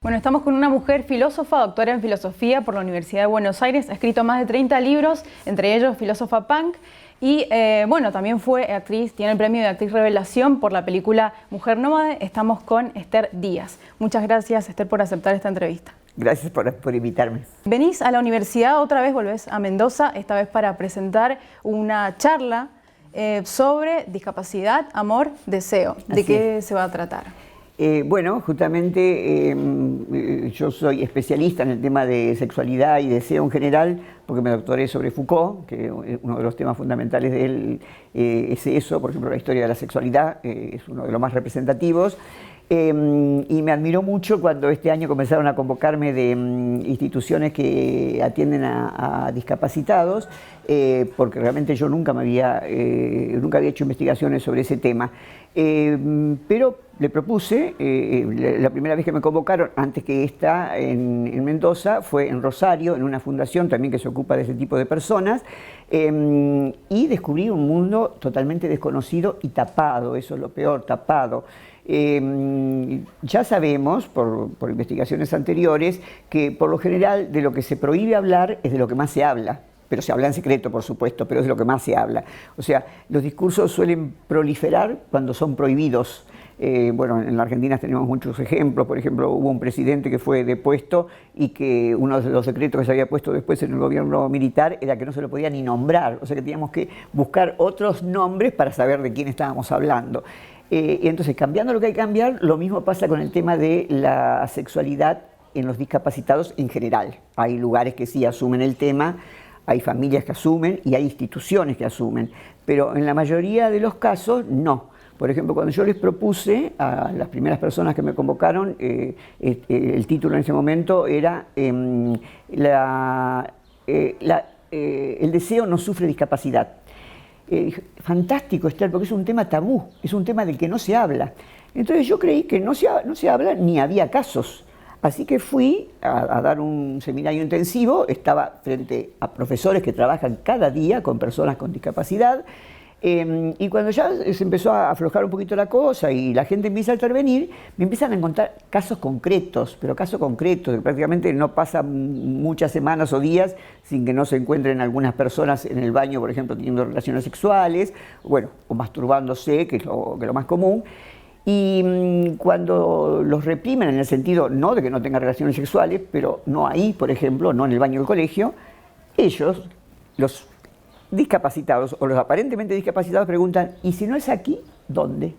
Bueno, estamos con una mujer filósofa, doctora en filosofía por la Universidad de Buenos Aires, ha escrito más de 30 libros, entre ellos Filósofa Punk, y bueno, también fue actriz, tiene el premio de actriz revelación por la película Mujer Nómade. Estamos con Esther Díaz. Muchas gracias, Esther, por aceptar esta entrevista. Gracias por invitarme. Venís a la universidad, otra vez volvés a Mendoza, esta vez para presentar una charla sobre discapacidad, amor, deseo. ¿De qué se va a tratar? Bueno, justamente yo soy especialista en el tema de sexualidad y deseo en general, porque me doctoré sobre Foucault, que uno de los temas fundamentales de él es eso, por ejemplo, la historia de la sexualidad, es uno de los más representativos. Y me admiró mucho cuando este año comenzaron a convocarme de instituciones que atienden a discapacitados, porque realmente yo nunca había hecho investigaciones sobre ese tema. Pero le propuse, la primera vez que me convocaron, antes que esta en Mendoza, fue en Rosario, en una fundación también que se ocupa de ese tipo de personas, y descubrí un mundo totalmente desconocido y tapado, eso es lo peor, tapado. Ya sabemos, por investigaciones anteriores, que por lo general de lo que se prohíbe hablar es de lo que más se habla. Pero se habla en secreto, por supuesto, pero es de lo que más se habla. O sea, los discursos suelen proliferar cuando son prohibidos. Bueno, en la Argentina tenemos muchos ejemplos. Por ejemplo, hubo un presidente que fue depuesto y que uno de los decretos que se había puesto después en el gobierno militar era que no se lo podía ni nombrar. O sea, que teníamos que buscar otros nombres para saber de quién estábamos hablando. Y entonces, cambiando lo que hay que cambiar, lo mismo pasa con el tema de la sexualidad en los discapacitados en general. Hay lugares que sí asumen el tema, hay familias que asumen y hay instituciones que asumen, pero en la mayoría de los casos no. Por ejemplo, cuando yo les propuse a las primeras personas que me convocaron, el título en ese momento era El deseo no sufre discapacidad. Fantástico, Esther, porque es un tema tabú, es un tema del que no se habla. Entonces yo creí que no se habla ni había casos. Así que fui a dar un seminario intensivo, estaba frente a profesores que trabajan cada día con personas con discapacidad, y cuando ya se empezó a aflojar un poquito la cosa y la gente empieza a intervenir, me empiezan a encontrar casos concretos, pero casos concretos, que prácticamente no pasan muchas semanas o días sin que no se encuentren algunas personas en el baño, por ejemplo, teniendo relaciones sexuales, bueno, o masturbándose, que es lo más común. Y cuando los reprimen en el sentido, no de que no tengan relaciones sexuales, pero no ahí, por ejemplo, no en el baño del colegio, ellos, los discapacitados o los aparentemente discapacitados, preguntan, ¿y si no es aquí, dónde?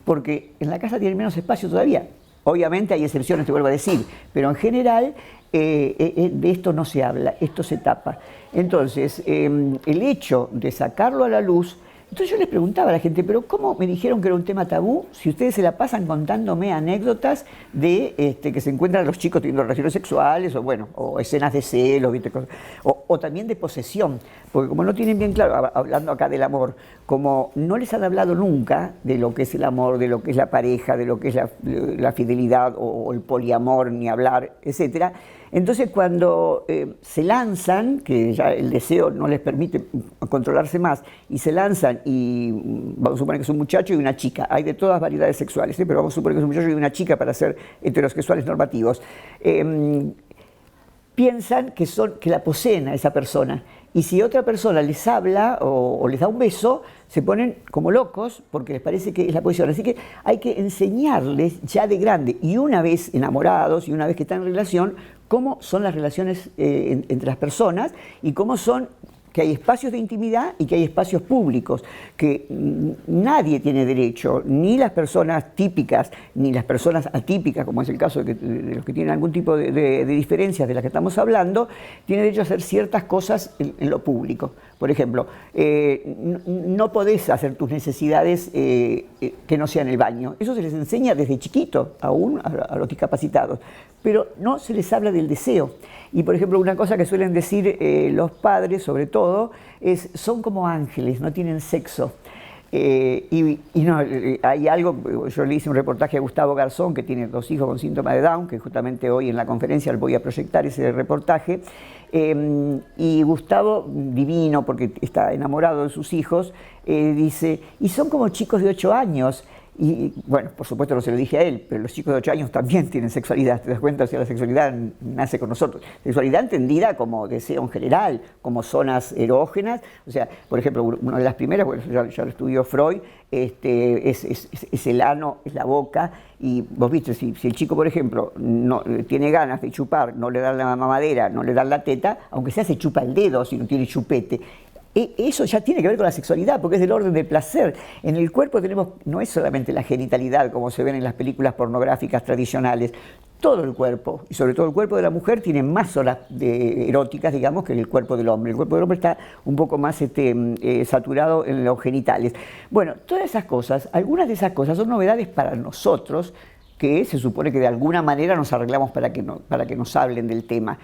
Porque en la casa tienen menos espacio todavía. Obviamente hay excepciones, te vuelvo a decir, pero en general de esto no se habla, esto se tapa. Entonces, el hecho de sacarlo a la luz. Entonces yo les preguntaba a la gente, pero ¿cómo me dijeron que era un tema tabú si ustedes se la pasan contándome anécdotas de que se encuentran los chicos teniendo relaciones sexuales o bueno, o escenas de celos, ¿viste? O también de posesión? Porque como no tienen bien claro, hablando acá del amor, como no les han hablado nunca de lo que es el amor, de lo que es la pareja, de lo que es la fidelidad o el poliamor, ni hablar, etcétera. Entonces cuando se lanzan, que ya el deseo no les permite controlarse más, y se lanzan y vamos a suponer que es un muchacho y una chica, hay de todas variedades sexuales, pero vamos a suponer que es un muchacho y una chica para ser heterosexuales normativos, piensan que la poseen a esa persona. Y si otra persona les habla o les da un beso, se ponen como locos porque les parece que es la posición. Así que hay que enseñarles ya de grande y una vez enamorados y una vez que están en relación, cómo son las relaciones entre las personas y cómo son, que hay espacios de intimidad y que hay espacios públicos, que nadie tiene derecho, ni las personas típicas, ni las personas atípicas, como es el caso de los que tienen algún tipo de diferencias de las que estamos hablando, tienen derecho a hacer ciertas cosas en lo público. Por ejemplo, no podés hacer tus necesidades que no sean el baño. Eso se les enseña desde chiquito, aún a los discapacitados, pero no se les habla del deseo. Y por ejemplo, una cosa que suelen decir los padres, sobre todo, son como ángeles, no tienen sexo. Hay algo, yo le hice un reportaje a Gustavo Garzón, que tiene 2 hijos con síndrome de Down, que justamente hoy en la conferencia voy a proyectar ese reportaje. Y Gustavo, divino, porque está enamorado de sus hijos, dice, y son como chicos de 8 años. Y bueno, por supuesto no se lo dije a él, pero los chicos de 8 años también tienen sexualidad, ¿te das cuenta? O sea, la sexualidad nace con nosotros. Sexualidad entendida como deseo en general, como zonas erógenas. O sea, por ejemplo, una de las primeras, bueno, ya lo estudió Freud, es el ano, es la boca. Y vos viste, si el chico, por ejemplo, no tiene ganas de chupar, no le dan la mamadera, no le dan la teta, aunque sea se chupa el dedo si no tiene chupete. Eso ya tiene que ver con la sexualidad, porque es del orden del placer. En el cuerpo tenemos, no es solamente la genitalidad, como se ven en las películas pornográficas tradicionales, todo el cuerpo, y sobre todo el cuerpo de la mujer, tiene más zonas eróticas, digamos, que el cuerpo del hombre. El cuerpo del hombre está un poco más saturado en los genitales. Bueno, todas esas cosas, algunas de esas cosas son novedades para nosotros, que se supone que de alguna manera nos arreglamos para que nos hablen del tema.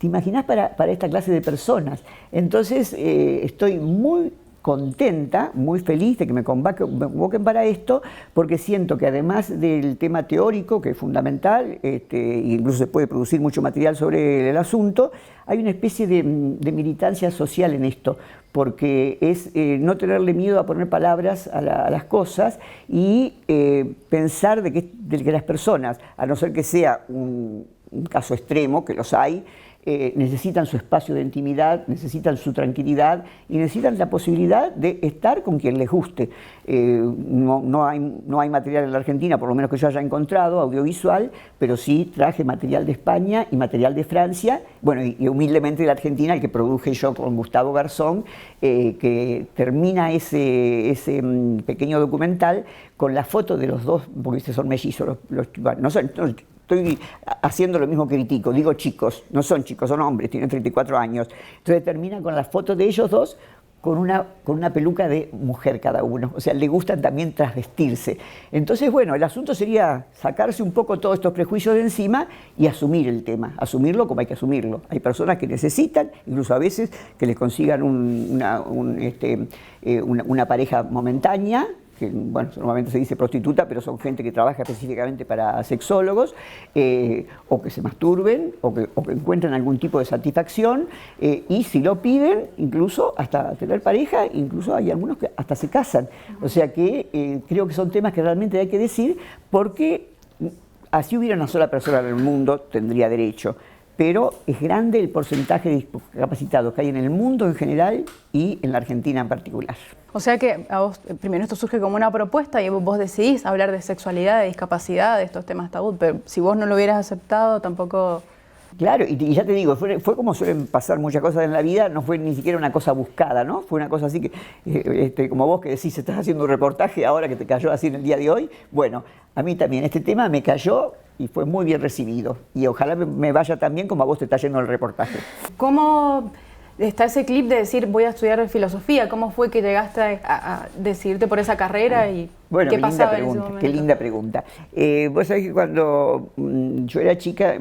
¿Te imaginas para esta clase de personas? Entonces, estoy muy contenta, muy feliz de que me convoquen para esto, porque siento que además del tema teórico, que es fundamental, incluso se puede producir mucho material sobre el asunto, hay una especie de militancia social en esto, porque es no tenerle miedo a poner palabras a las cosas y pensar de que las personas, a no ser que sea un caso extremo, que los hay, necesitan su espacio de intimidad, necesitan su tranquilidad y necesitan la posibilidad de estar con quien les guste. No hay material en la Argentina, por lo menos que yo haya encontrado, audiovisual, pero sí traje material de España y material de Francia, bueno, y humildemente de la Argentina, el que produje yo con Gustavo Garzón, que termina ese pequeño documental con la foto de los dos, porque son mellizos, estoy haciendo lo mismo que critico, digo chicos, no son chicos, son hombres, tienen 34 años. Entonces termina con la foto de ellos dos con una peluca de mujer cada uno, o sea, le gustan también trasvestirse. Entonces, bueno, el asunto sería sacarse un poco todos estos prejuicios de encima y asumir el tema, asumirlo como hay que asumirlo. Hay personas que necesitan, incluso a veces, que les consigan una pareja momentánea, que bueno, normalmente se dice prostituta, pero son gente que trabaja específicamente para sexólogos, o que se masturben, o que encuentren algún tipo de satisfacción, y si lo piden, incluso hasta tener pareja, incluso hay algunos que hasta se casan. O sea que creo que son temas que realmente hay que decir, porque así hubiera una sola persona en el mundo, tendría derecho. Pero es grande el porcentaje de discapacitados que hay en el mundo en general y en la Argentina en particular. O sea que a vos, primero esto surge como una propuesta y vos decidís hablar de sexualidad, de discapacidad, de estos temas tabú, pero si vos no lo hubieras aceptado tampoco... Claro, y ya te digo, fue como suelen pasar muchas cosas en la vida, no fue ni siquiera una cosa buscada, ¿no? Fue una cosa así que, como vos que decís, estás haciendo un reportaje ahora que te cayó así en el día de hoy, bueno, a mí también este tema me cayó y fue muy bien recibido, y ojalá me vaya tan bien como a vos te está yendo el reportaje. ¿Cómo está ese clip de decir voy a estudiar filosofía? ¿Cómo fue que llegaste a decidirte por esa carrera y bueno, qué pasaba en ese momento? Qué linda pregunta. Vos sabés que cuando yo era chica,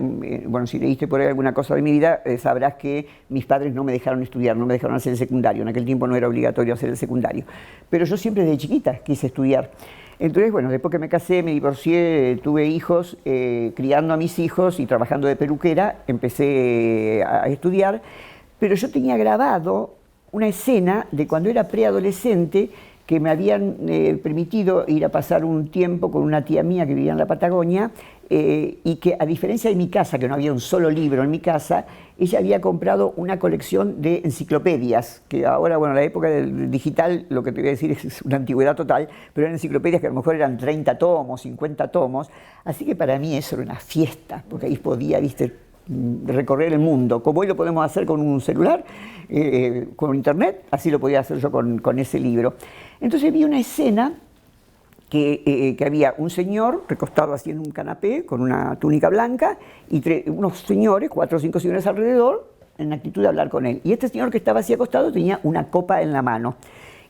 bueno, si leíste por ahí alguna cosa de mi vida, sabrás que mis padres no me dejaron estudiar, no me dejaron hacer el secundario. En aquel tiempo no era obligatorio hacer el secundario. Pero yo siempre desde chiquita quise estudiar. Entonces, bueno, después que me casé, me divorcié, tuve hijos, criando a mis hijos y trabajando de peluquera, empecé a estudiar. Pero yo tenía grabado una escena de cuando era preadolescente que me habían permitido ir a pasar un tiempo con una tía mía que vivía en la Patagonia y que, a diferencia de mi casa, que no había un solo libro en mi casa, ella había comprado una colección de enciclopedias, que ahora, bueno, en la época del digital, lo que te voy a decir es una antigüedad total, pero eran enciclopedias que a lo mejor eran 30 tomos, 50 tomos, así que para mí eso era una fiesta, porque ahí podía, viste, recorrer el mundo, como hoy lo podemos hacer con un celular, con internet, así lo podía hacer yo con ese libro. Entonces vi una escena que había un señor recostado así en un canapé con una túnica blanca y unos señores, 4 o 5 señores alrededor, en actitud de hablar con él. Y este señor que estaba así acostado tenía una copa en la mano.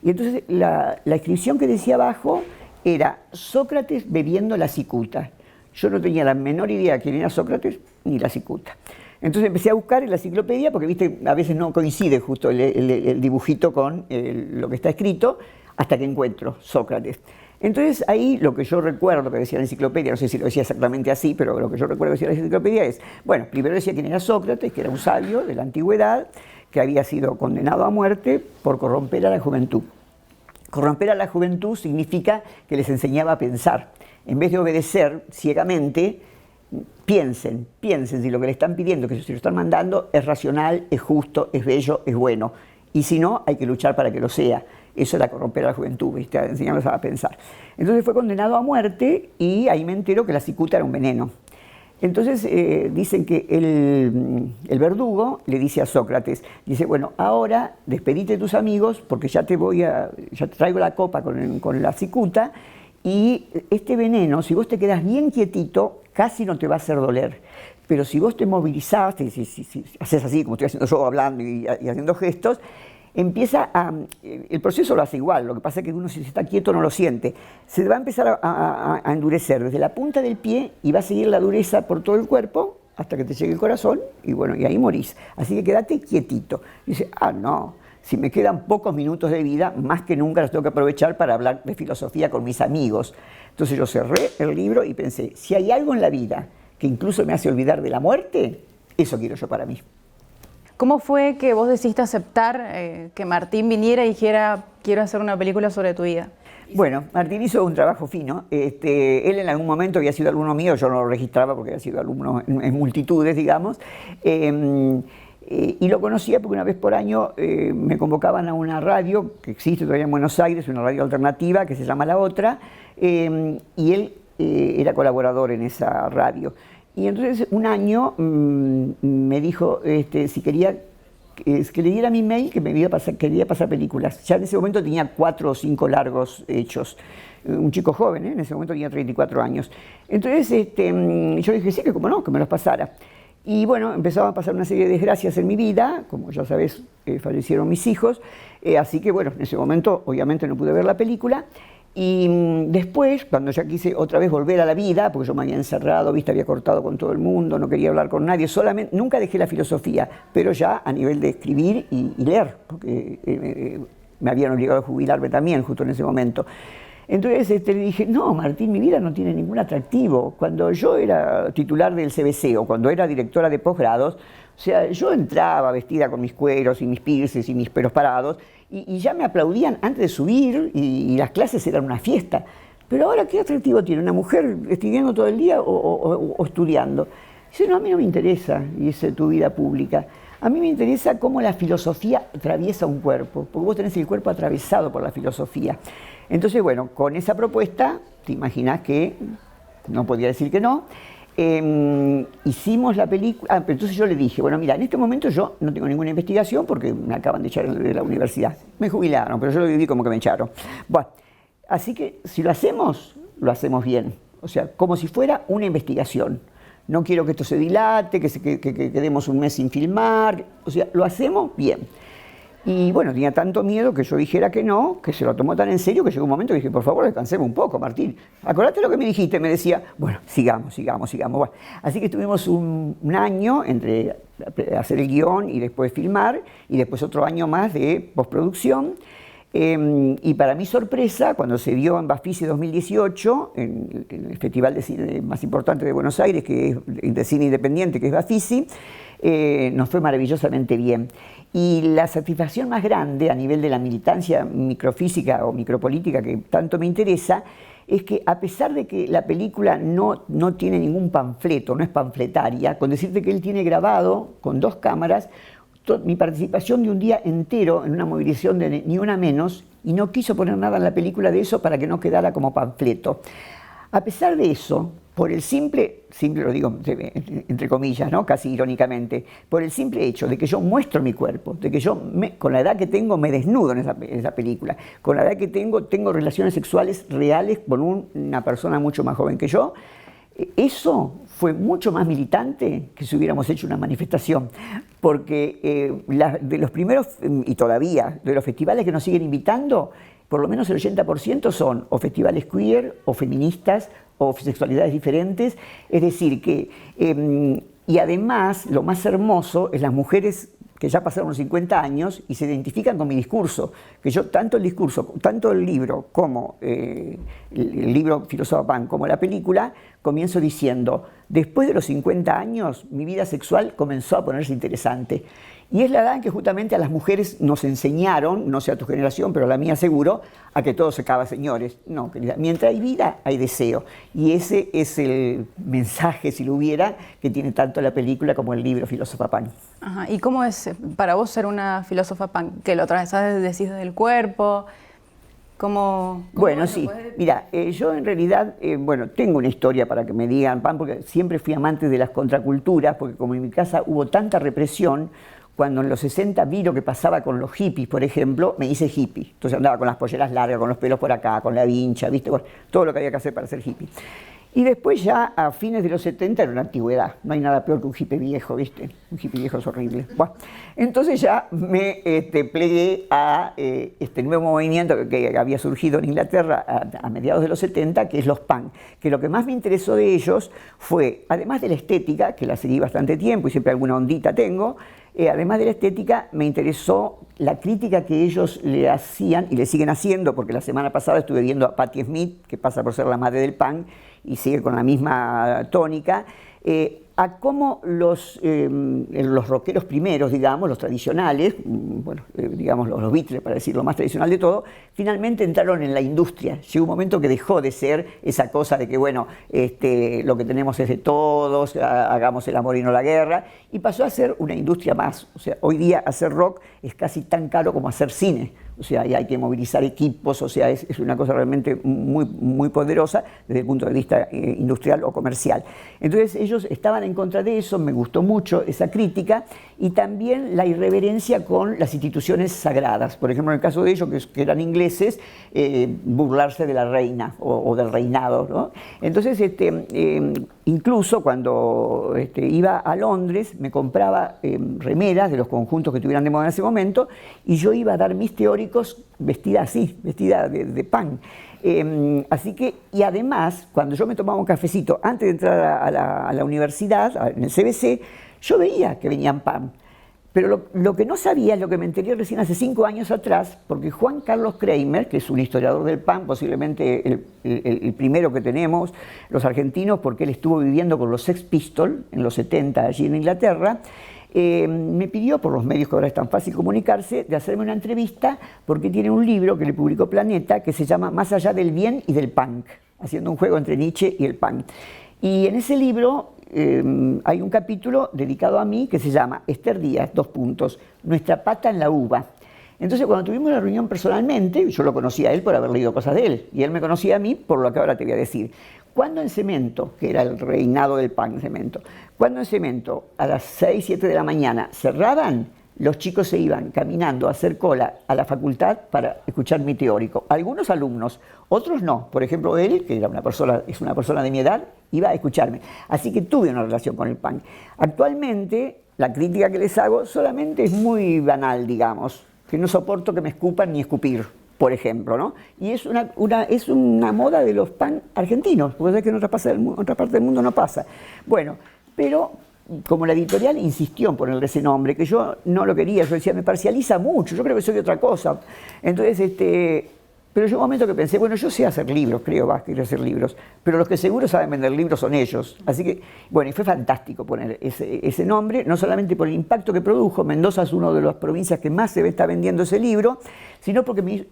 Y entonces la inscripción que decía abajo era Sócrates bebiendo la cicuta. Yo no tenía la menor idea de quién era Sócrates ni la cicuta. Entonces empecé a buscar en la enciclopedia, porque viste, a veces no coincide justo el dibujito con lo que está escrito, hasta que encuentro Sócrates. Entonces ahí lo que yo recuerdo que decía la enciclopedia, no sé si lo decía exactamente así, pero lo que yo recuerdo que decía la enciclopedia es, bueno, primero decía quién era Sócrates, que era un sabio de la antigüedad, que había sido condenado a muerte por corromper a la juventud. Corromper a la juventud significa que les enseñaba a pensar. En vez de obedecer ciegamente, piensen si lo que le están pidiendo, que si lo están mandando, es racional, es justo, es bello, es bueno. Y si no, hay que luchar para que lo sea. Eso era corromper a la juventud, ¿viste? Enseñarlos a pensar. Entonces fue condenado a muerte y ahí me entero que la cicuta era un veneno. Entonces dicen que el verdugo le dice a Sócrates, dice, bueno, ahora despedite de tus amigos porque ya te traigo la copa con la cicuta, y este veneno, si vos te quedás bien quietito, casi no te va a hacer doler. Pero si vos te movilizás, si haces así, como estoy haciendo yo, hablando y haciendo gestos, el proceso lo hace igual, lo que pasa es que uno si está quieto no lo siente. Se va a empezar a endurecer desde la punta del pie y va a seguir la dureza por todo el cuerpo hasta que te llegue el corazón y bueno, y ahí morís. Así que quédate quietito. Y dice, no, si me quedan pocos minutos de vida, más que nunca los tengo que aprovechar para hablar de filosofía con mis amigos. Entonces yo cerré el libro y pensé, si hay algo en la vida que incluso me hace olvidar de la muerte, eso quiero yo para mí. ¿Cómo fue que vos decidiste aceptar que Martín viniera y dijera, quiero hacer una película sobre tu vida? Bueno, Martín hizo un trabajo fino. Él en algún momento había sido alumno mío, yo no lo registraba porque había sido alumno en multitudes, digamos. Y lo conocía porque una vez por año me convocaban a una radio que existe todavía en Buenos Aires, una radio alternativa que se llama La Otra, y él era colaborador en esa radio. Y entonces un año me dijo si quería que le diera mi mail, que quería pasar películas. Ya en ese momento tenía 4 o 5 largos hechos. Un chico joven, en ese momento tenía 34 años. Entonces yo dije, sí, que como no, que me los pasara. Y bueno, empezaban a pasar una serie de desgracias en mi vida, como ya sabes, fallecieron mis hijos, así que bueno, en ese momento obviamente no pude ver la película. Y después, cuando ya quise otra vez volver a la vida, porque yo me había encerrado, ¿viste? Había cortado con todo el mundo, no quería hablar con nadie, nunca dejé la filosofía, pero ya a nivel de escribir y leer, porque me habían obligado a jubilarme también justo en ese momento. Entonces le dije, no, Martín, mi vida no tiene ningún atractivo. Cuando yo era titular del CBC o cuando era directora de posgrados, o sea, yo entraba vestida con mis cueros y mis piercings y mis pelos parados y ya me aplaudían antes de subir y las clases eran una fiesta. Pero ahora, ¿qué atractivo tiene una mujer estudiando todo el día o estudiando? Dice, no, a mí no me interesa, dice, tu vida pública. A mí me interesa cómo la filosofía atraviesa un cuerpo, porque vos tenés el cuerpo atravesado por la filosofía. Entonces, bueno, con esa propuesta, te imaginás que no podía decir que no, hicimos la película. Pero entonces yo le dije, bueno, mira, en este momento yo no tengo ninguna investigación porque me acaban de echar de la universidad. Me jubilaron, pero yo lo viví como que me echaron. Bueno, así que si lo hacemos bien. O sea, como si fuera una investigación. No quiero que esto se dilate, que quedemos un mes sin filmar. O sea, lo hacemos bien. Y bueno, tenía tanto miedo que yo dijera que no, que se lo tomó tan en serio que llegó un momento que dije, por favor, descansemos un poco, Martín. Acordate lo que me dijiste, me decía, bueno, sigamos. Bueno, así que estuvimos un año entre hacer el guión y después filmar, y después otro año más de postproducción. Y para mi sorpresa, cuando se dio en Bafisi 2018, en el festival de cine más importante de Buenos Aires, que es de cine independiente, que es Bafisi, nos fue maravillosamente bien. Y la satisfacción más grande a nivel de la militancia microfísica o micropolítica que tanto me interesa, es que a pesar de que la película no tiene ningún panfleto, no es panfletaria, con decirte que él tiene grabado con 2 cámaras mi participación de un día entero en una movilización de Ni Una Menos, y no quiso poner nada en la película de eso para que no quedara como panfleto. A pesar de eso, por el simple lo digo entre comillas, ¿no? Casi irónicamente, por el simple hecho de que yo muestro mi cuerpo, de que yo con la edad que tengo me desnudo en esa película, con la edad que tengo relaciones sexuales reales con una persona mucho más joven que yo, eso fue mucho más militante que si hubiéramos hecho una manifestación, porque de los primeros, y todavía, de los festivales que nos siguen invitando, por lo menos el 80% son o festivales queer, o feministas, o sexualidades diferentes. Es decir, que Y además, lo más hermoso es las mujeres que ya pasaron los 50 años y se identifican con mi discurso, que yo tanto el discurso, tanto el libro como el libro Filósofa Punk como la película, comienzo diciendo, después de los 50 años mi vida sexual comenzó a ponerse interesante. Y es la edad en que justamente a las mujeres nos enseñaron, no sé a tu generación, pero a la mía seguro, a que todo se acaba, señores. No, querida, mientras hay vida, hay deseo. Y ese es el mensaje, si lo hubiera, que tiene tanto la película como el libro Filósofa Punk. Ajá. ¿Y cómo es para vos ser una filósofa punk? ¿Que lo atravesás decís desde el cuerpo? ¿Cómo bueno, sí. Mira, yo en realidad, bueno, tengo una historia para que me digan, Pan, porque siempre fui amante de las contraculturas, porque como en mi casa hubo tanta represión, cuando en los 60 vi lo que pasaba con los hippies, por ejemplo, me hice hippie. Entonces andaba con las polleras largas, con los pelos por acá, con la vincha, ¿viste? Bueno, todo lo que había que hacer para ser hippie. Y después ya a fines de los 70 era una antigüedad. No hay nada peor que un hippie viejo, ¿viste? Un hippie viejo es horrible. Bueno, entonces ya me plegué a este nuevo movimiento que había surgido en Inglaterra a mediados de los 70, que es los punk. Que lo que más me interesó de ellos fue, además de la estética, que la seguí bastante tiempo y siempre alguna ondita tengo, además de la estética, me interesó la crítica que ellos le hacían y le siguen haciendo, porque la semana pasada estuve viendo a Patti Smith, que pasa por ser la madre del punk, y sigue con la misma tónica, a cómo los rockeros primeros, digamos, los tradicionales, bueno, digamos los Beatles, para decir lo más tradicional de todo, finalmente entraron en la industria. Llegó un momento que dejó de ser esa cosa de que, bueno, lo que tenemos es de todos, hagamos el amor y no la guerra, y pasó a ser una industria más. O sea, hoy día hacer rock es casi tan caro como hacer cine. O sea, y hay que movilizar equipos, o sea, es una cosa realmente muy, muy poderosa desde el punto de vista industrial o comercial. Entonces ellos estaban en contra de eso, me gustó mucho esa crítica, y también la irreverencia con las instituciones sagradas. Por ejemplo, en el caso de ellos, que eran ingleses, burlarse de la reina o del reinado, ¿no? Entonces, incluso cuando iba a Londres, me compraba remeras de los conjuntos que tuvieran de moda en ese momento, y yo iba a dar mis teóricos vestida así, vestida de punk. Así que, y además, cuando yo me tomaba un cafecito antes de entrar a la universidad, en el CBC, yo veía que venían punk. Pero lo que no sabía es lo que me enteré recién hace 5 años atrás, porque Juan Carlos Kramer, que es un historiador del punk, posiblemente el primero que tenemos, los argentinos, porque él estuvo viviendo con los Sex Pistols en los 70 allí en Inglaterra, me pidió, por los medios que ahora es tan fácil comunicarse, de hacerme una entrevista, porque tiene un libro que le publicó Planeta que se llama Más allá del bien y del punk, haciendo un juego entre Nietzsche y el punk. Y en ese libro hay un capítulo dedicado a mí que se llama Esther Díaz, nuestra pata en la uva. Entonces, cuando tuvimos la reunión personalmente, yo lo conocía a él por haber leído cosas de él, y él me conocía a mí por lo que ahora te voy a decir. Cuando en Cemento, que era el reinado del punk en Cemento, cuando en Cemento a las 6, 7 de la mañana cerraban, los chicos se iban caminando a hacer cola a la facultad para escuchar mi teórico. Algunos alumnos, otros no. Por ejemplo, él, que era es una persona de mi edad, iba a escucharme. Así que tuve una relación con el punk. Actualmente, la crítica que les hago solamente es muy banal, digamos, que no soporto que me escupan ni escupir, por ejemplo, ¿no? Y es una moda de los punk argentinos, porque es que en otra parte del mundo no pasa. Bueno, pero como la editorial insistió en ponerle ese nombre, que yo no lo quería, yo decía, me parcializa mucho, yo creo que soy otra cosa. Entonces, pero llegó un momento que pensé, bueno, yo sé hacer libros, creo, quiero hacer libros, pero los que seguro saben vender libros son ellos. Así que, bueno, y fue fantástico poner ese nombre, no solamente por el impacto que produjo, Mendoza es una de las provincias que más se está vendiendo ese libro, sino porque me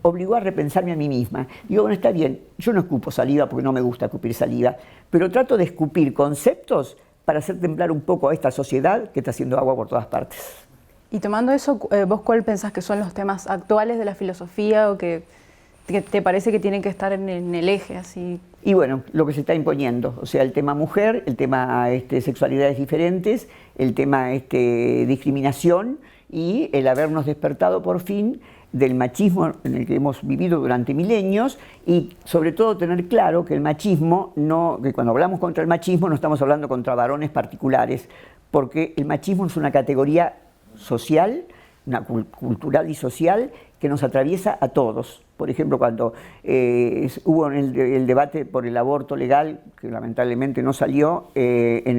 obligó a repensarme a mí misma. Digo, bueno, está bien, yo no escupo saliva porque no me gusta escupir saliva, pero trato de escupir conceptos para hacer temblar un poco a esta sociedad que está haciendo agua por todas partes. Y tomando eso, ¿vos cuál pensás que son los temas actuales de la filosofía o que te parece que tienen que estar en el eje así? Y bueno, lo que se está imponiendo, o sea, el tema mujer, el tema sexualidades diferentes, el tema discriminación y el habernos despertado por fin del machismo en el que hemos vivido durante milenios, y sobre todo tener claro que el machismo, que cuando hablamos contra el machismo no estamos hablando contra varones particulares, porque el machismo es una categoría social una cultural y social que nos atraviesa a todos. Por ejemplo, cuando hubo el debate por el aborto legal, que lamentablemente no salió en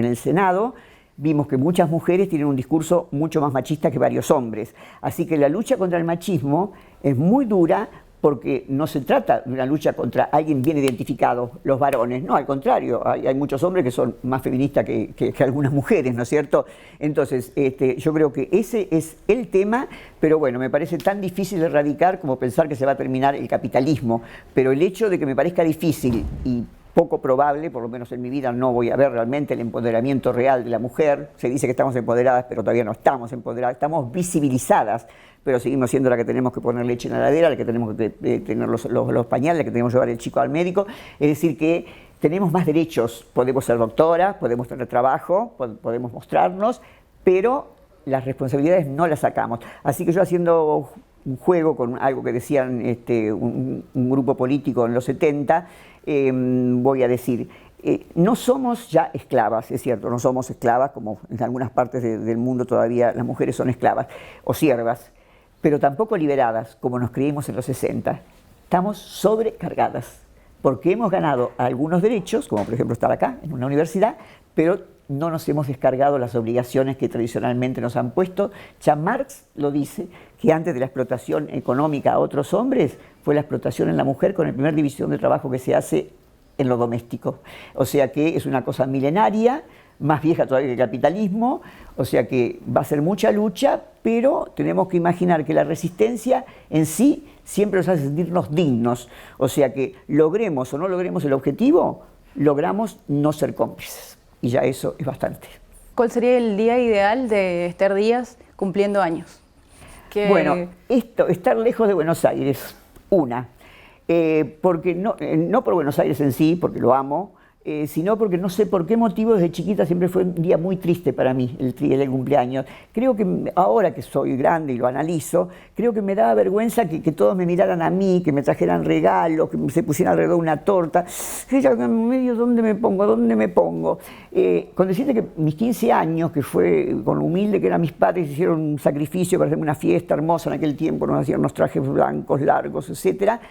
el Senado, vimos que muchas mujeres tienen un discurso mucho más machista que varios hombres. Así que la lucha contra el machismo es muy dura, porque no se trata de una lucha contra alguien bien identificado, los varones, no, al contrario, hay muchos hombres que son más feministas que algunas mujeres, ¿no es cierto? Entonces, yo creo que ese es el tema, pero bueno, me parece tan difícil de erradicar como pensar que se va a terminar el capitalismo, pero el hecho de que me parezca difícil y poco probable, por lo menos en mi vida no voy a ver realmente el empoderamiento real de la mujer. Se dice que estamos empoderadas, pero todavía no estamos empoderadas, estamos visibilizadas, pero seguimos siendo la que tenemos que poner leche en la heladera, la que tenemos que tener los pañales, la que tenemos que llevar el chico al médico. Es decir, que tenemos más derechos, podemos ser doctoras, podemos tener trabajo, podemos mostrarnos, pero las responsabilidades no las sacamos. Así que yo, haciendo un juego con algo que decían un grupo político en los 70, voy a decir, no somos ya esclavas, es cierto, no somos esclavas, como en algunas partes del mundo todavía las mujeres son esclavas o siervas, pero tampoco liberadas, como nos creímos en los 60. Estamos sobrecargadas, porque hemos ganado algunos derechos, como por ejemplo estar acá, en una universidad, pero no nos hemos descargado las obligaciones que tradicionalmente nos han puesto. Ya Marx lo dice, que antes de la explotación económica a otros hombres, fue la explotación en la mujer con la primera división de trabajo que se hace en lo doméstico. O sea que es una cosa milenaria, más vieja todavía que el capitalismo, o sea que va a ser mucha lucha, pero tenemos que imaginar que la resistencia en sí siempre nos hace sentirnos dignos. O sea que logremos o no logremos el objetivo, logramos no ser cómplices. Y ya eso es bastante. ¿Cuál sería el día ideal de Esther Díaz cumpliendo años? Bueno, estar lejos de Buenos Aires, porque no por Buenos Aires en sí, porque lo amo, sino porque no sé por qué motivo desde chiquita siempre fue un día muy triste para mí, el del cumpleaños. Creo que ahora que soy grande y lo analizo, creo que me daba vergüenza que todos me miraran a mí, que me trajeran regalos, que se pusieran alrededor una torta. En medio, ¿dónde me pongo? ¿Dónde me pongo? Con decirte que mis 15 años, que fue con lo humilde que eran mis padres, hicieron un sacrificio para hacerme una fiesta hermosa en aquel tiempo, nos hacían unos trajes blancos, largos, etcétera,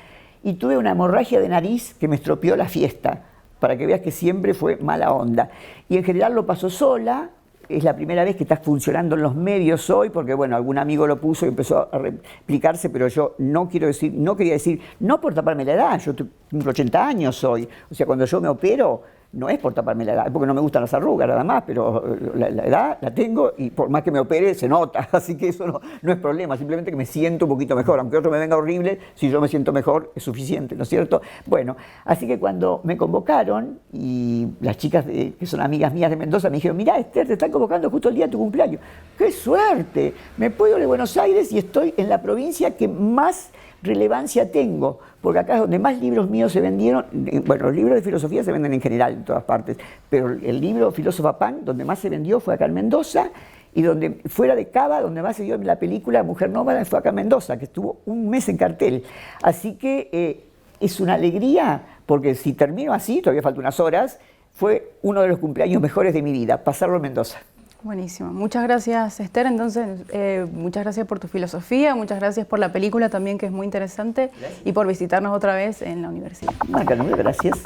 y tuve una hemorragia de nariz que me estropeó la fiesta, para que veas que siempre fue mala onda. Y en general lo paso sola, es la primera vez que está funcionando en los medios hoy, porque bueno, algún amigo lo puso y empezó a replicarse, pero yo no quería decir, no por taparme la edad, yo cumplo 80 años hoy, o sea, cuando yo me opero, no es por taparme la edad, es porque no me gustan las arrugas nada más, pero la edad la tengo y por más que me opere se nota, así que eso no es problema, simplemente que me siento un poquito mejor, aunque otro me venga horrible, si yo me siento mejor es suficiente, ¿no es cierto? Bueno, así que cuando me convocaron y las chicas que son amigas mías de Mendoza me dijeron, mirá Esther, te están convocando justo el día de tu cumpleaños, ¡qué suerte! Me puedo ir de Buenos Aires y estoy en la provincia que más relevancia tengo, porque acá es donde más libros míos se vendieron. Bueno, los libros de filosofía se venden en general en todas partes, pero el libro Filósofa Punk, donde más se vendió fue acá en Mendoza, y donde fuera de Cava, donde más se dio la película Mujer Nómada, fue acá en Mendoza, que estuvo un mes en cartel. Así que es una alegría, porque si termino así, todavía faltan unas horas, fue uno de los cumpleaños mejores de mi vida, pasarlo en Mendoza. Buenísimo. Muchas gracias, Esther. Entonces, muchas gracias por tu filosofía, muchas gracias por la película también, que es muy interesante, gracias. Y por visitarnos otra vez en la universidad. Gracias.